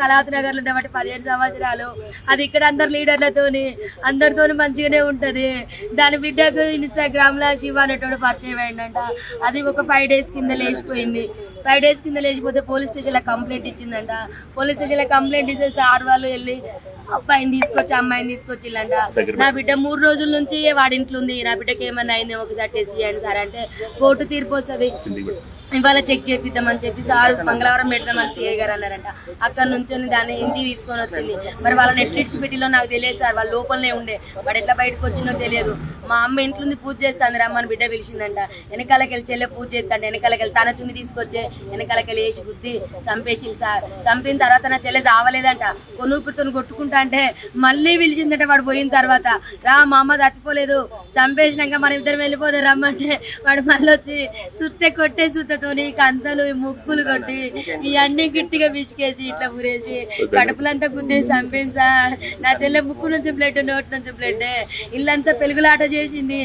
కళావతి నగర్ లో ఉండబట్టి 15 సంవత్సరాలు అది ఇక్కడ అందరు లీడర్లతోని అందరితోని మంచిగానే ఉంటది. దాని బిడ్డకు ఇన్స్టాగ్రామ్ లో శివ అనేటోడు పరిచయం అయిందంట. అది ఒక 5 days కింద లేచిపోయింది. 5 days కింద లేచిపోతే పోలీస్ స్టేషన్ లో కంప్లైంట్ ఇచ్చిందంట. పోలీస్ స్టేషన్ లో కంప్లైంట్ ఇస్తే సార్ వాళ్ళు వెళ్ళి అబ్బాయిని తీసుకొచ్చి అమ్మాయిని తీసుకొచ్చిల్లంట. నా బిడ్డ 3 రోజుల నుంచి వాడింట్లో ఉంది, నా బిడ్డకి ఏమన్నా అయింది ఒకసారి టెస్ట్ చేయండి సార్ అంటే కోర్టు తీర్పు వస్తుంది, ఇవాళ చెక్ చేపిద్దామని చెప్పి సార్ మంగళవారం పెడదామని సిఐ గారు అన్నారంట. అక్కడ నుంచి దాన్ని ఇంటికి తీసుకొని వచ్చింది. మరి వాళ్ళని ఎట్లిడ్చి పెట్టిలో నాకు తెలియదు సార్, వాళ్ళ లోపలనే ఉండే, వాడు ఎట్లా బయటకు వచ్చిందో తెలియదు. మా అమ్మ ఇంట్లో పూజ చేస్తాను రమ్మని బిడ్డ పిలిచిందంట. వెనకాలకెళ్ళి చెల్లె పూజ చేస్తాంట, వెనకాలకెళ్ళి తన చున్ని తీసుకొచ్చే వెనకాలకెళ్ళి వేసి గుద్ది చంపేసి సార్. చంపిన తర్వాత నా చెల్లె చావలేదంట, కొనుక్కుతో కొట్టుకుంటా అంటే మళ్ళీ పిలిచిందంట. వాడు పోయిన తర్వాత రా మా అమ్మ చచ్చిపోలేదు, చంపేసినాక మనం ఇద్దరం వెళ్ళిపోతే రమ్మంటే వాడు మళ్ళీ వచ్చి సుత్తే కొట్టే సుత్తతోని కంతలు ముక్కులు కొట్టి ఇవన్నీ గట్టిగా పిసికేసి ఇట్లా ఊరేసి కడుపులంతా గుద్దేసి చంపేసి సార్. నా చెల్లె ముక్కు నుంచి బ్లడ్, నోటి నుంచి బ్లడ్, ఇల్లంతా పెరుగులాట చేసింది.